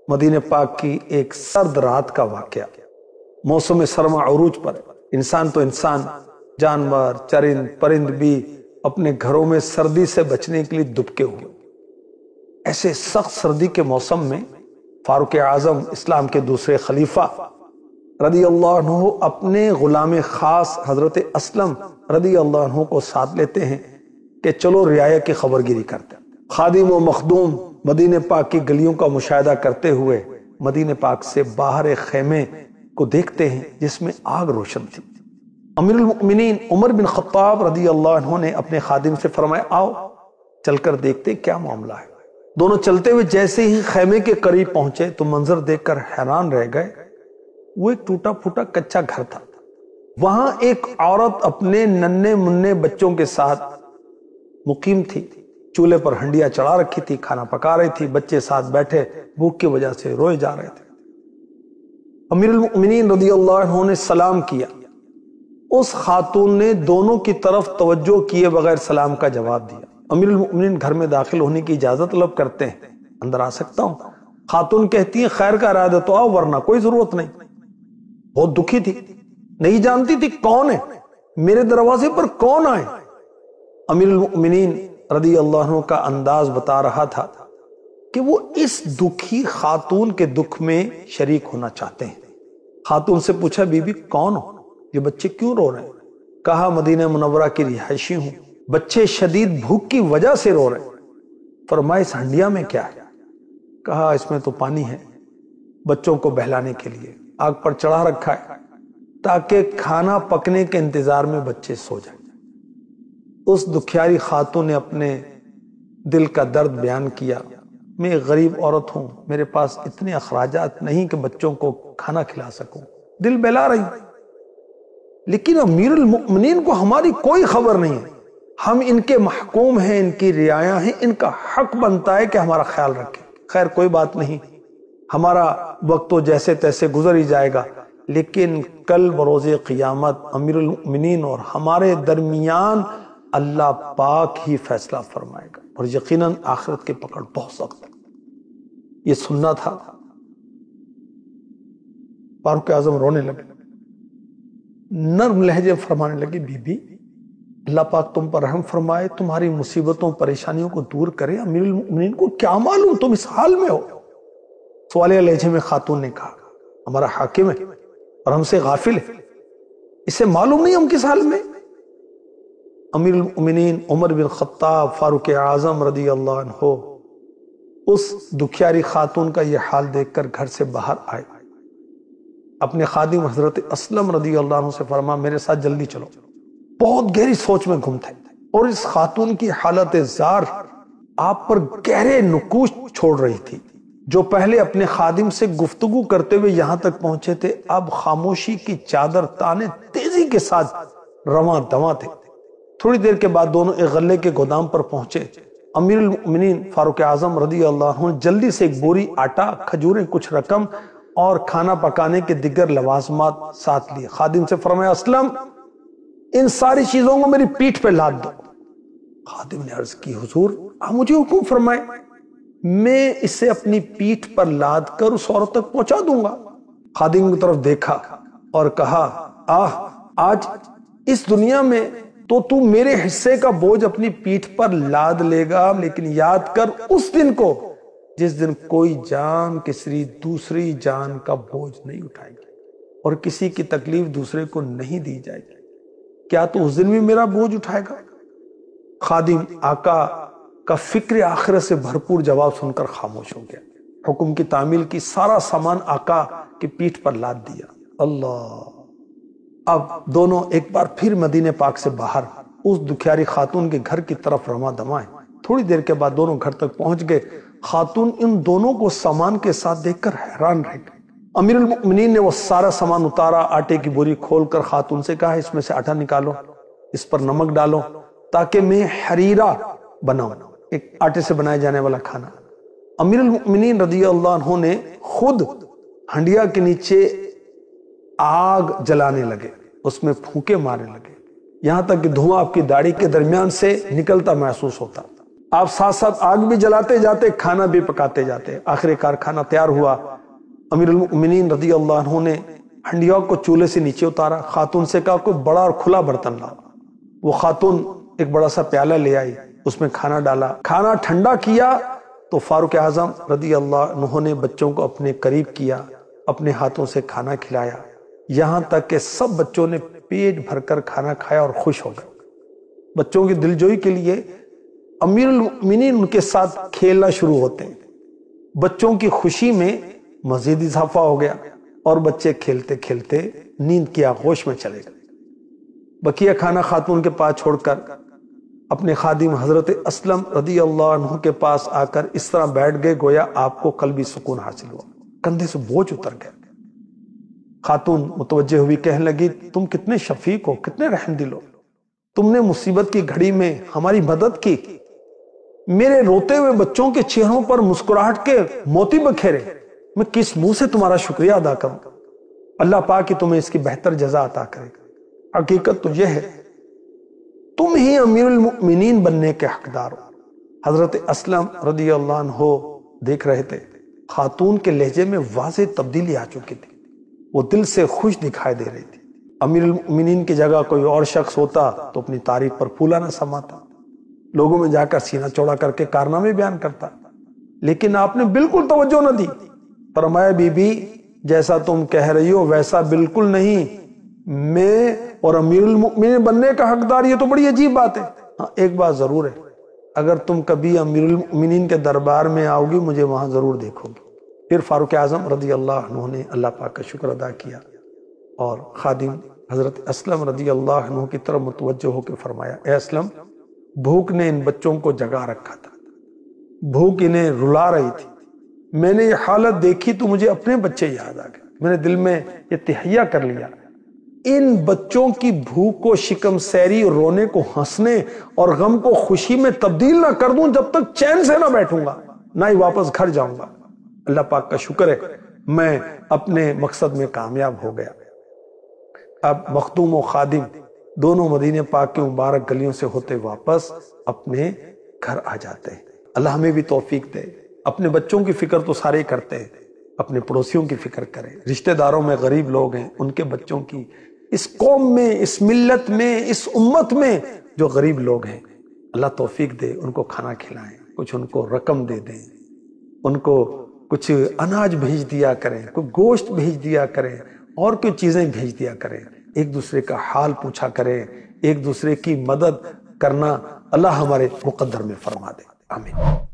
مدینہ پاک کی ایک سرد رات کا واقعہ۔ موسم سرما عروج پر انسان تو انسان، جانور، چرند پرند بھی اپنے گھروں میں سردی سے بچنے کے لیے دبکے ہوئے۔ ایسے سخت سردی کے موسم میں فاروق اعظم اسلام کے دوسرے خلیفہ رضی اللہ عنہ اپنے غلام خاص حضرت اسلم رضی اللہ عنہ کو ساتھ لیتے ہیں کہ چلو رعایا کی خبر گیری کرتے ہیں۔ خادم و مخدوم مدینہ پاک کی گلیوں کا مشاہدہ کرتے ہوئے مدینہ پاک سے باہر ایک خیمے کو دیکھتے ہیں جس میں آگ روشن تھی۔ امیر المؤمنین عمر بن خطاب رضی اللہ عنہ نے اپنے خادم سے فرمایا آؤ چل کر دیکھتے کیا معاملہ ہے۔ دونوں چلتے ہوئے جیسے ہی خیمے کے قریب پہنچے تو منظر دیکھ کر حیران رہ گئے۔ وہ ایک ٹوٹا پھوٹا کچا گھر تھا۔ وہاں ایک عورت اپنے ننھے منھے بچوں کے ساتھ مقیم تھی۔ چولہے پر ہنڈیاں چڑھا رکھی تھی، کھانا پکا رہی تھی، بچے ساتھ بیٹھے بھوک کی وجہ سے روئے جا رہے تھے۔ امیر المؤمنین رضی اللہ عنہ نے سلام کیا۔ اس خاتون نے دونوں کی طرف توجہ کیے بغیر سلام کا جواب دیا۔ امیر المؤمنین گھر میں داخل ہونے کی اجازت طلب کرتے ہیں، اندر آ سکتا ہوں؟ خاتون کہتی ہیں خیر کا ارادہ تو آؤ ورنہ کوئی ضرورت نہیں۔ بہت دکھی تھی، نہیں جانتی تھی کون ہے، میرے دروازے پر کون آئے۔ امیر المؤمنین رضی اللہ عنہ کا انداز بتا رہا تھا کہ وہ اس دکھی خاتون کے دکھ میں شریک ہونا چاہتے ہیں۔ خاتون سے پوچھا بی بی کون ہو، یہ بچے کیوں رو رہے ہیں؟ کہا مدینہ منورہ کی رہائشی ہوں، بچے شدید بھوک کی وجہ سے رو رہے ہیں۔ فرمایا اس ہنڈیا میں کیا ہے؟ کہا اس میں تو پانی ہے، بچوں کو بہلانے کے لیے آگ پر چڑھا رکھا ہے تاکہ کھانا پکنے کے انتظار میں بچے سو جائیں۔ اس دکھیاری خاتون نے اپنے دل کا درد بیان کیا، میں ایک غریب عورت ہوں، میرے پاس اتنے اخراجات نہیں کہ بچوں کو کھانا کھلا سکوں، دل بہلا رہی ہوں، لیکن امیر المؤمنین کو ہماری کوئی خبر نہیں ہے، ہم ان کے محکوم ہیں، ان کی رعایا ہیں، ان کا حق بنتا ہے کہ ہمارا خیال رکھیں۔ خیر کوئی بات نہیں، ہمارا وقت تو جیسے تیسے گزر ہی جائے گا، لیکن کل بروز قیامت امیر المؤمنین اور ہمارے درمیان اللہ پاک ہی فیصلہ فرمائے گا، اور یقیناً آخرت کی پکڑ بہت سخت ہے۔ یہ سننا تھا۔ فاروق اعظم رونے لگے، نرم لہجے فرمانے لگے بی بی اللہ پاک تم پر رحم فرمائے، تمہاری مصیبتوں پریشانیوں کو دور کرے، امیر المؤمنین کو کیا معلوم تم اس حال میں ہو۔ سوالیہ لہجے میں خاتون نے کہا ہمارا حاکم ہے اور ہم سے غافل ہے، اسے معلوم نہیں ہم کس حال میں۔ امیر المؤمنین عمر بن خطاب فاروق اعظم رضی اللہ عنہ اس دکھیاری خاتون کا یہ حال دیکھ کر گھر سے باہر آئے، اپنے خادم حضرت اسلم رضی اللہ عنہ سے فرما میرے ساتھ جلدی چلو۔ بہت گہری سوچ میں گم تھے اور اس خاتون کی حالت زار آپ پر گہرے نقوش چھوڑ رہی تھی۔ جو پہلے اپنے خادم سے گفتگو کرتے ہوئے یہاں تک پہنچے تھے، اب خاموشی کی چادر تانے تیزی کے ساتھ رواں دواں تھے۔ تھوڑی دیر کے بعد دونوں ایک غلے کے گودام پر پہنچے۔ امیر المؤمنین فاروق اعظم رضی اللہ عنہ جلدی سے ایک بوری آٹا، کھجوریں، کچھ رقم اور کھانا پکانے کے دیگر لوازمات ساتھ لیے۔ خادم سے فرمایا اسلم ان ساری چیزوں کو میری پیٹھ پہ لاد دو۔ خادم نے عرض کی حضور آپ مجھے حکم فرمائے، میں اسے اپنی پیٹھ پر لاد کر اس عورت تک پہنچا دوں گا۔ خادم کی طرف دیکھا اور کہا آج اس دنیا میں تو میرے حصے کا بوجھ اپنی پیٹھ پر لاد لے گا، لیکن یاد کر اس دن کو جس دن کوئی جان کسی دوسری جان کا بوجھ نہیں اٹھائے گی اور کسی کی تکلیف دوسرے کو نہیں دی جائے گی۔ کیا تو اس دن بھی میرا بوجھ اٹھائے گا؟ خادم آقا کا فکر آخرت سے بھرپور جواب سن کر خاموش ہو گیا۔ حکم کی تعمیل کی، سارا سامان آقا کی پیٹھ پر لاد دیا۔ اللہ! اب دونوں ایک بار پھر مدینہ پاک سے باہر اس دکھیاری خاتون کے گھر کی طرف رواں دواں ہیں۔ تھوڑی دیر کے بعد دونوں گھر تک پہنچ گئے۔ خاتون ان دونوں کو سامان کے ساتھ دیکھ کر حیران رہ گئی۔ امیر المؤمنین نے وہ سارا سامان اتارا، آٹے کی بوری کھول کر خاتون سے کہا اس میں سے آٹا نکالو، اس پر نمک ڈالو تاکہ میں حریرہ بناؤں، ایک آٹے سے بنائے جانے والا کھانا۔ امیر المؤمنین رضی اللہ عنہ نے خود ہنڈیا کے نیچے آگ جلانے لگے، اس میں پھونکے مارنے لگے، یہاں تک کہ دھواں آپ کی داڑھی کے درمیان سے نکلتا محسوس ہوتا۔ آپ ساتھ ساتھ آگ بھی جلاتے جاتے، کھانا بھی پکاتے جاتے۔ آخر کار کھانا تیار ہوا، امیر المؤمنین رضی اللہ عنہ نے ہنڈیا کو چولہے سے نیچے اتارا، خاتون سے کہا کوئی بڑا اور کھلا برتن لاؤ۔ وہ خاتون ایک بڑا سا پیالہ لے آئی، اس میں کھانا ڈالا، کھانا ٹھنڈا کیا تو فاروق اعظم رضی اللہ عنہ نے بچوں کو اپنے قریب کیا، اپنے ہاتھوں سے کھانا کھلایا، یہاں تک کہ سب بچوں نے پیٹ بھر کر کھانا کھایا اور خوش ہو گئے۔ بچوں کی دلجوئی کے لیے امیر المؤمنین ان کے ساتھ کھیلنا شروع ہوتے ہیں۔ بچوں کی خوشی میں مزید اضافہ ہو گیا اور بچے کھیلتے کھیلتے نیند کی آغوش میں چلے گئے۔ بقیہ کھانا خاتون کے پاس چھوڑ کر اپنے خادم حضرت اسلم رضی اللہ عنہ کے پاس آ کر اس طرح بیٹھ گئے گویا آپ کو قلبی سکون حاصل ہوا، کندھے سے بوجھ اتر گیا۔ خاتون متوجہ ہوئی، کہنے لگی تم کتنے شفیق ہو، کتنے رحم دل ہو، تم نے مصیبت کی گھڑی میں ہماری مدد کی، میرے روتے ہوئے بچوں کے چہروں پر مسکراہٹ کے موتی بکھیرے، میں کس منہ سے تمہارا شکریہ ادا کروں؟ اللہ پاک کہ تمہیں اس کی بہتر جزا عطا کرے گا۔ حقیقت تو یہ ہے تم ہی امیر المؤمنین بننے کے حقدار ہو۔ حضرت اسلم رضی اللہ عنہ دیکھ رہے تھے، خاتون کے لہجے میں واضح تبدیلی آ چکی تھی، وہ دل سے خوش دکھائی دے رہی تھی۔ امیر المؤمنین کی جگہ کوئی اور شخص ہوتا تو اپنی تعریف پر پھولا نہ سماتا، لوگوں میں جا کر سینہ چوڑا کر کے کارنامے بیان کرتا، لیکن آپ نے بالکل توجہ نہ دی۔ فرمایا بی بی جیسا تم کہہ رہی ہو ویسا بالکل نہیں، میں اور امیر المؤمنین بننے کا حقدار، یہ تو بڑی عجیب بات ہے۔ ہاں ایک بات ضرور ہے، اگر تم کبھی امیر المؤمنین کے دربار میں آؤ گی مجھے وہاں ضرور دیکھو گی۔ پھر فاروق اعظم رضی اللہ عنہ نے اللہ پاک کا شکر ادا کیا اور خادم حضرت اسلم رضی اللہ عنہ کی طرف متوجہ ہو کے فرمایا، اے اسلم، بھوک نے ان بچوں کو جگا رکھا تھا، بھوک انہیں رلا رہی تھی، میں نے یہ حالت دیکھی تو مجھے اپنے بچے یاد آ گئے، میں نے دل میں یہ تہیہ کر لیا، ان بچوں کی بھوک کو شکم سیری اور رونے کو ہنسنے اور غم کو خوشی میں تبدیل نہ کر دوں جب تک چین سے نہ بیٹھوں گا، نہ ہی واپس گھر جاؤں گا۔ اللہ پاک کا شکر ہے میں اپنے مقصد میں کامیاب ہو گیا۔ اب مخدوم و خادم دونوں مدینہ پاک کے مبارک گلیوں سے ہوتے واپس اپنے گھر آ جاتے ہیں۔ اللہ ہمیں بھی توفیق دے، اپنے بچوں کی فکر تو سارے کرتے ہیں، اپنے پڑوسیوں کی فکر کریں، رشتہ داروں میں غریب لوگ ہیں ان کے بچوں کی، اس قوم میں، اس ملت میں، اس امت میں جو غریب لوگ ہیں اللہ توفیق دے، ان کو کھانا کھلائیں، کچھ ان کو رقم دے دیں، ان کو کچھ اناج بھیج دیا کریں، کوئی گوشت بھیج دیا کریں اور کوئی چیزیں بھیج دیا کریں، ایک دوسرے کا حال پوچھا کریں، ایک دوسرے کی مدد کرنا اللہ ہمارے مقدر میں فرما دے، آمین۔